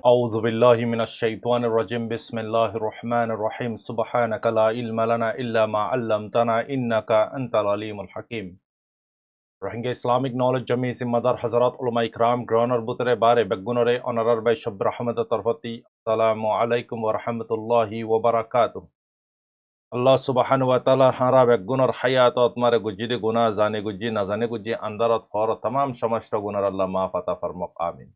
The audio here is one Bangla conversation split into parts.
أعوذ بالله من الشيطان الرجيم بسم الله الرحمن الرحيم سبحانك لا علم لنا إلا ما علمتنا إنك أنت العليم الحكيم Rohingya Islamic Knowledge Jami Zimmadar Hazrat Ulama Ikram Groner Butere Bare Begunore Honorar by Shabr Ahmed Tarfati Assalamu alaikum wa rahmatullahi wa barakatuh Allah subhanahu wa ta'ala hara begunor hayatat mare gujide guna zane guji na zane guji andarat for tamam samashta gunar Allah maafata farmaq amin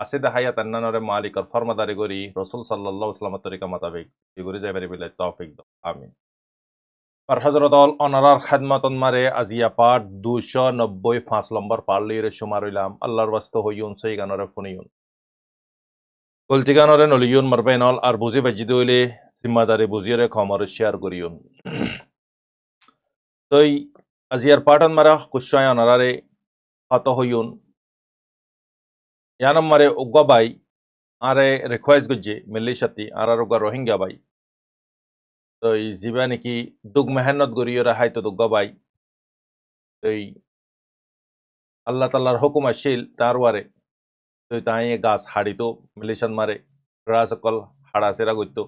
আসিদে হায়াত আন্নানরে মালিকর ফরমাদারি করি রসুল সাল্লাল্লাহু আলাইহি ওয়াসাল্লাম তরিকা মোতাবেক এগুরি যাইবারি বিল্লাহ তৌফিক দাও আমিন আর হযরত অল অনারার খিদমতন মারে আজিয়া পাঠ 295 নম্বর পারলিরে শুমার হইলাম আল্লাহর ওয়াস্তে হইউন সেই গানরে ফুনিউন গলতি গানরে নলিউন মারবেনল আর বুঝি বাজিদ হইলে জিম্মাদারি বুঝিরে খমর শেয়ার করিউন তই আজিয়ার পাঠন মারা কুশায় অনারারে কত হইউন Yanam mare ugga bai are request gujje milishati arar ugga Rohingya bai to jiba niki dug mehnat goriyo hay to ugga bai to Allah Ta'alar hukum ashil tarware to tai gas hadi to milishan mare rasakol hada sera gutto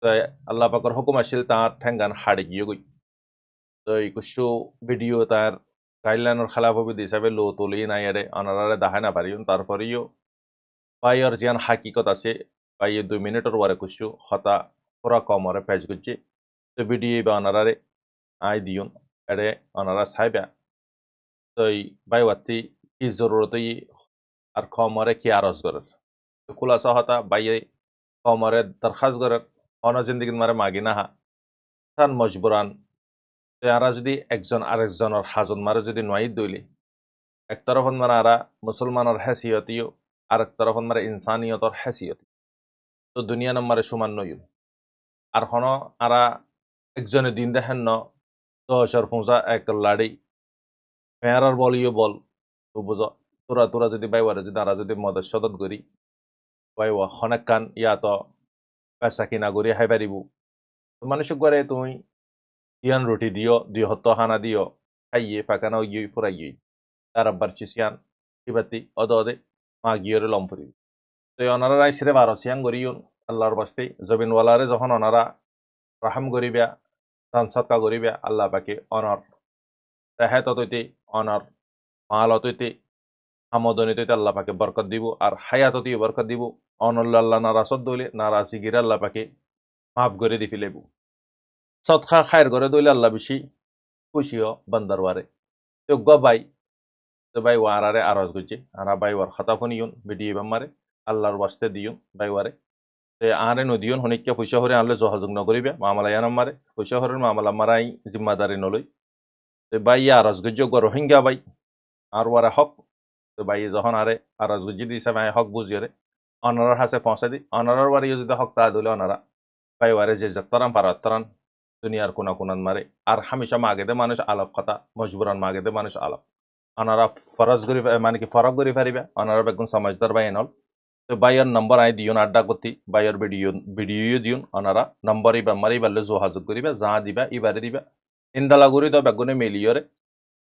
to Allah pakar hukum ashil tar thengan hadi giyo gui to kushu video tar গাইডলাইনের খেলাফবিদ হিসাবে লো তুলি নাই আরে অনারারে দেখা না পারিও তারপরেও পাইয়ার জিয়ান হাকিকত আছে পাইয়ে 2 মিনিটের ওয়ারে কুছু হতা পুরা কমরে পেজ গুজি তো ভিডিও বা অনারারে আই দিউন এরে অনারা সাইবা তো বাই ওয়াতি কি জরুরত আর কমরে কি আরজ করার তো খুলাসা হতা বাইয়ে কমরে দরখাস্ত করার অন জিন্দেগির মারে মাগিনা হা সান মজবুরান আরা যদি একজন আরেকজনের হাজন মারে যদি নয় দইলে এক তরফন মারা আরা মুসলমানের হেসিয়তিও আরেক তরফন মারে ইনসানিয়তর হেসিয়তি তো দুনিয়া নম্বরে সমান নইল আর হন আরা একজনে দিন দেখেন ন 10,000 এক লাড়ি পেয়ারার বলিও বল তো বুঝ তোরা তোরা যদি বাইওয়ারে যদি আরা যদি মদত সদত করি বাইওয়া হনেক কান ইয়া তো পেশা কিনা করি হাই পারিব মানুষক করে তুমি Ian roti dio, dio hotto hana dio, aye fakana yui pura yui. Tarabar chisian, ibati, odode, magiore lompuri. So onara rai sire varosian goriun, Allah basti, zobin walare zohon onara, raham goribia, sansaka goribia, Allah baki, honor. Sahet otoiti, honor, mal otoiti, hamodoniti, Allah baki barkat dibu, ar hayatoti barkat dibu, honor Allah narasod dole, narasi gira Allah baki, maaf gori di filebu. সৎকা খায়ের করে দইলে আল্লাহ বেশি খুশিও বান্দারওয়ারে তো গবাই তো বাই ওয়ারারে আরজ গজি আরা বাই ওয়ার খাতা ফোনিউন ভিডিও বামারে আল্লাহর ওয়াস্তে দিউন বাই ওয়ারে তে আরে নদিউন হনিকে পয়সা হরে আনলে যোগাযোগ নকরিবে মামলা ইয়ানাম মারে পয়সা হরের মামলা মারাই জিম্মাদারি নলই তে বাই আরজ গজি গো রোহিঙ্গা বাই আর ওয়ারে হক তো বাই যখন আরে আরজ গজি দিছে বাই হক বুঝিরে অনারার হাসে পৌঁছে দি অনারার ওয়ারে যদি হক তা দইলে অনারা বাই ওয়ারে যে যতরাম পারাতরান দুনিয়ার কোনা কোনান মারে আর হামেশা মাগেদে মানুষ আলাপ কথা মজবুরান মাগেদে মানুষ আলাপ আনারা ফরজ গরি মানে কি ফরক গরি পারিবে আনারা বেগুন সমাজদার বাই নল তো বাইয়ের নম্বর আই দিউন আড্ডা করতি বাইয়ের ভিডিও দিউন আনারা নম্বর ইবা মারি বালে যোগাযোগ করিবে যা দিবা ইবারে দিবা ইন্দালা গরি তো বেগুনে মিলিয়রে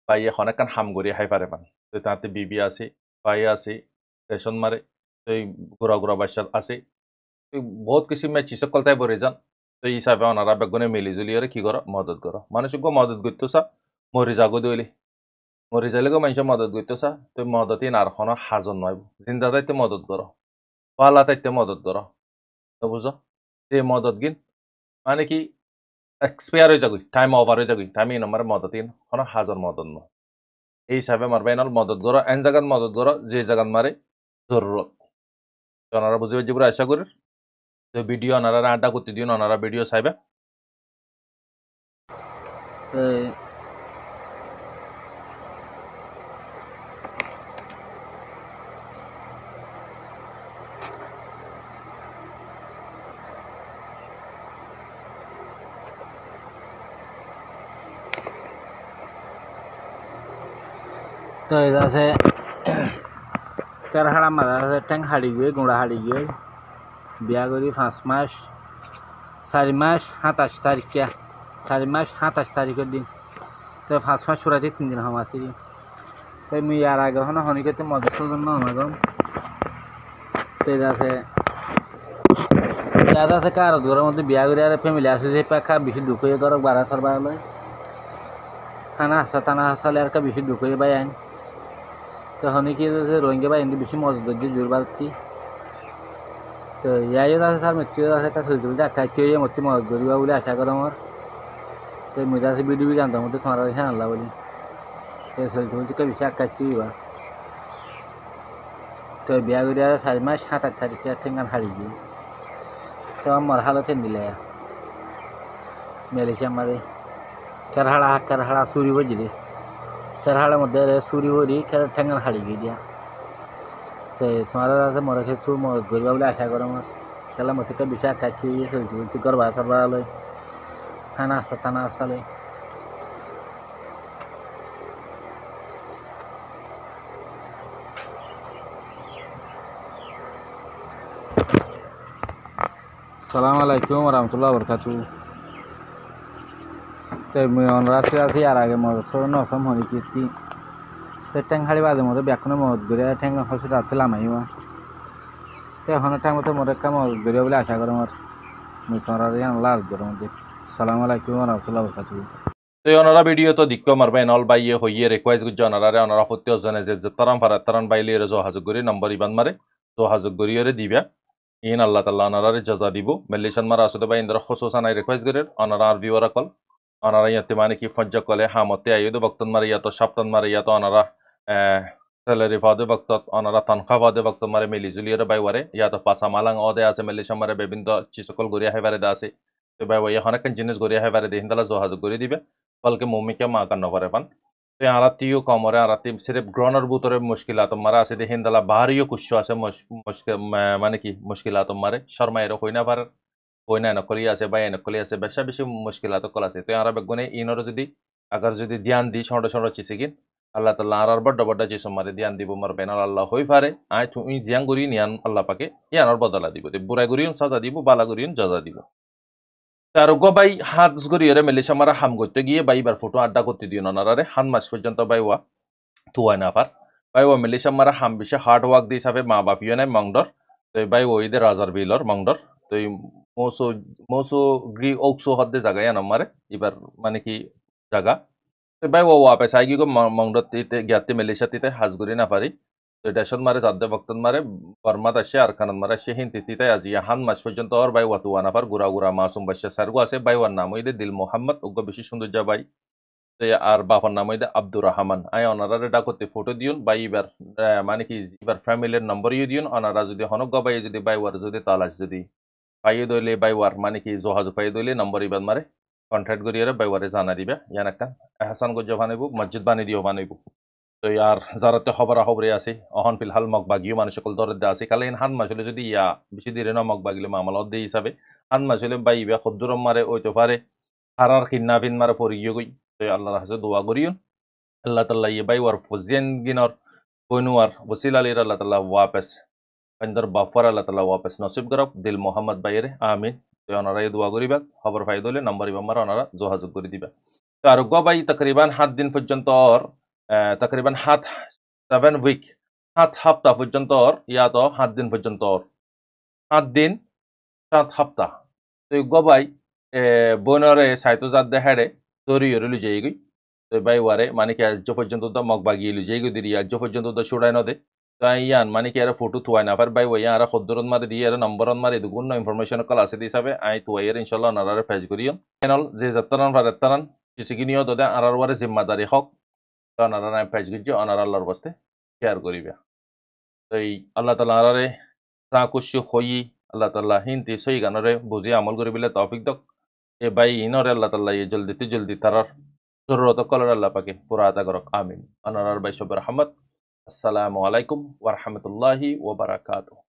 বাইয়ে হনেকান হাম গরি হাই পারে পান তো তাতে বিবি আছে বাই আছে রেশন মারে তো গোড়া গোড়া বাসার আছে বহুত কিছু মে চিসক কলতায় বরে যান তো হিসাবে ওনারা বেগুনে মিলিজুলি কি করো মদত করো মানুষকে মদত করতো সা মরি যাগো দইলি মরি যাইলে মানুষ মদত করতো সা তো মদতই আর কোনো হাজন নয় জিন্দা তাইতে মদত করো পালা তাইতে মদত করো তো বুঝো যে মদত গিন মানে কি এক্সপায়ার হয়ে যাগুই টাইম ওভার হয়ে যাগুই টাইম নম্বরে মদত ইন কোনো হাজন মদত নয় এই হিসাবে মারবে নল মদত করো এন জায়গাত মদত করো যে জায়গাত মারে জরুরত ওনারা বুঝে বুঝে আশা করি তো ভিডিও ওনারা আড্ডা করতে দিন ওনারা ভিডিও চাইবে তো আছে তেরহাড়া মারা আছে ঠ্যাং হাড়ি গিয়ে গুঁড়া হাড়ি গিয়ে বিয়া করি 5 মাস 4 মাস 27 তারিখে 4 মাস 27 তারিখের দিন তো 5 মাস পুরাতে 3 দিন হামাতি তাই মুই আর আগে হন হনিকে মদত জন্য আমাগম আছে যারা আছে কার ঘরের মধ্যে বিয়া করে আর ফ্যামিলি আছে যে পাখা বেশি দুঃখ হয়ে ধরো বাড়া সার বাড়ালে থানা আসা থানা আসালে আর বেশি দুঃখ হয়ে বাই আইন তখন কি রোহিঙ্গা বাই এমনি বেশি মজা করছি জোর বাড়ছি তো ইয়াইও আছে স্যার মৃত্যু আছে একটা চলতে বলতে আখ্যা কেউ মূর্তি মজা করিবা বলে আশা করো আমার তো মজা আছে ভিডিও জানতাম মধ্যে তোমার কাছে আনলা বলি তো চলতে বলতে বেশি আখ্যা কিবা তো বিয়া করে আর 4 মাস 7 তারিখে ঠেঙ্গান হারিয়ে গিয়ে তো আমার হালতে নিলে মেলেছে আমারে কেরহাড়া চুরি বজি রে কেরহাড়ার মধ্যে চুরি বরি ঠেঙ্গান হারিয়ে গিয়ে দিয়া তো তোমার আছে মরে খেয়ে চুর মত গরিবা বলে আশা করো আমার খেলা মতো বেশি আখ্যা খেয়ে চলতে বলতে গরবা সরবা লয় থানা আসালে সালাম আলাইকুম রহমতুল্লাহ বরকাতু তো রাত্রি রাত্রি আর আগে মজা নসম হরি কীর্তি তো ট্যাং হাড়ি বাজে মতো ব্যাকুনে মত গড়িয়া ঠ্যাং হসে রাত্রে লামাইবা তো এখন ট্যাং মতো মরে কাম গড়িয়া বলে আশা করো আমার মুই তোমার লাল গরম মধ্যে সালাম আলাইকুম রহমতুল্লাহ বরকাতু তো ওনারা ভিডিও তো দিক্কো মারবে এনল বাইয়ে হইয়ে রিকোয়েস্ট গুজ ওনারারে ওনারা হত্যি জনে যে তারাম তারান বাইলে যোগাযোগ করি নম্বর ইবান মারে যোগাযোগ করিয়ে দিবা ইন আল্লাহ তাল্লাহ ওনারারে জাজা দিব মেলিশন মারা আসলে বা ইন্দ্র খসুসানাই রিকোয়েস্ট করেন ওনারা আর ভিওরা কল ওনারা ইয়াতে মানে কি ফজ্জা কলে হামতে আইয়ুদ বক্তন মারে ইয়াতো সপ্তান মারে ইয়াতো ওনারা স্যালারি ফাদে বক্তত ওনারা তনখা ফাদে বক্তন মারে মিলি জুলিয়রে বাইওয়ারে ইয়াতো পাসা মালাং অদে আছে মেলিশন মারে বিভিন্ন চিসকল গড়িয়া হেবারে দা আছে তো বাইওয়া অনেক জিনিস গড়িয়া হেবারে দিয়ে হিন্দালা যোগাযোগ করে দিবে বলকে মম্মিকে মা কান্ন করে পান তো আরাতিও কমরে আরাতি সির্ফ গ্রহণের ভিতরে মুশকিলাত মারা আছে দিয়ে হিন্দালা বাহারিও কুশ্য আছে মানে কি মুশকিলাত মারে শর্মা এর হই না পারে হই না নকলি আছে বা নকলি আছে বেশা বেশি মুশকিলাত কল আছে তো আরা বেগুনে ইনর যদি আগার যদি ধ্যান দি সন্ড সন্ড চিসিগিন আল্লাহ তাল্লাহ আর বড্ড বড্ড চিস মারে ধ্যান দিব মার বেনাল আল্লাহ হই পারে আয় তুমি জিয়াং গুরি নিয়ান আল্লাহ পাকে ইয়ানোর বদলা দিব বুড়া গুরিয়ন সাজা দিব বালা গুরিয়ন জাজা দিব তার বাই হাত গড়িয়ে মেলিসা মারা হাম করতে গিয়ে বাইবার ফটো আড্ডা করতে দিও নারে হান মাস পর্যন্ত বাইওয়া থুয়াই না পার বাইওয়া মেলিসা মারা হাম বিশে হার্ড ওয়ার্ক দিয়ে হিসাবে মা বাপিও নাই মংডর তো বাই ওইদে রাজার বিলর মংডর তো মৌসো মৌসো গ্রি ওকসো হদ্দে জায়গায় মারে এবার মানে কি জায়গা তো বাই ও ওয়াপে সাই গিয়ে মংডর তিতে জ্ঞাতে মেলিসা তিতে হাজগুড়ি না পারি তো দেশত মারে জাদ্দে বক্তন মারে বর্মাত আসে আর কানন মারে সে হিন তিতিতে আজি হান মাস পর্যন্ত আর বাই ওয়াতু ওয়ানাফার গুড়া গুড়া মাসুম বাসা সারগো আছে বাই ওয়ার নাম হইদে দিল মোহাম্মদ উগ্র বেশি সৌন্দর্য বাই তো আর বাবার নাম হইদে আব্দুর রহমান আই অনারারে ডাকতে ফটো দিউন বাই এবার মানে কি এবার ফ্যামিলির নম্বর ইউ দিউন অনারা যদি হনক বাই যদি বাই ওয়ার যদি তালাশ যদি পাইয়ে দইলে বাই ওয়ার মানে কি যোগাযোগ পাইয়ে দইলে নম্বর ইবার মারে কন্ট্যাক্ট করিয়ে বাই ওয়ারে জানা দিবে ইয়ান একটা এহসান গজ্জ বানাইব মসজিদ বানিয়ে দিও বানাইব তো আর যারাতে খবরা খবরে আছে অহন ফিলহাল মগ বাগিও মানুষ সকল দরে দে আছে কালে হান মাসলে যদি ইয়া বেশি দিনে মগ বাগিলে মামলা দে হিসাবে হান মাসলে বাই ইবা খদ্দুরম মারে ওই তো পারে হারার কিন্না ফিন মারে পরিয়ে গই তো আল্লাহর হাজে দোয়া করিও আল্লাহ তাল্লাহ ইয়ে বাই ওয়ার ফজিয়ান গিনর কইনুয়ার ওসিল আলীর আল্লাহ তাল্লাহ ওয়াপেস পন্দর বাফর আল্লাহ তাল্লাহ ওয়াপেস নসিব করব দিল মোহাম্মদ বাইরে আমিন তো ওনারা দোয়া করিবা খবর পাই দলে নম্বর ইবা মারা ওনারা যোগাযোগ করে দিবা তো আর বাই তকরিবান 7 দিন পর্যন্ত তকরিবান 7 উইক 7 সপ্তাহ পর্যন্ত ইয়া তো 7 দিন পর্যন্ত 7 দিন 7 সপ্তাহ তো গবাই বনরে সাইতো জাত দেখাড়ে তরি হরে লুজাই গই তো বাই ওয়ারে মানে কি আজ পর্যন্ত তো মগ বাগিয়ে লুজাই গই দিরি আজ পর্যন্ত তো ছুড়াই নদে তো ইয়ান মানে কি আর ফটো থুয়াই না পার বাই ওয়া আর খদ্দরন মারে দিয়ে আর নম্বরন মারে দুগুণ ইনফরমেশন কল আছে হিসাবে আই তুয়াইয়ের ইনশাআল্লাহ নারারে ফেজ করিও চ্যানেল যে যাত্রান ভারতান কিসিকিনিও দদে আর ওয়ারে জিম্মাদারি হক ওনারা ফেজ গিয়ে ওনারা আল্লাহর বস্তে শেয়ার করিবে তো এই আল্লাহ তালা আরারে চা কুশি হই আল্লাহ তাল্লাহ হিন্তি সই গানরে বুঝি আমল করিবিলে তৌফিক দক এ বাই ইনরে আল্লাহ তাল্লাহ এই জলদি তারার জরুরত কলর আল্লাহ পাকে পুরা আদা করক আমিন ওনারার বাই সব রহমত আসসালামু আলাইকুম ওয়া রাহমাতুল্লাহি ওয়া বারাকাতুহু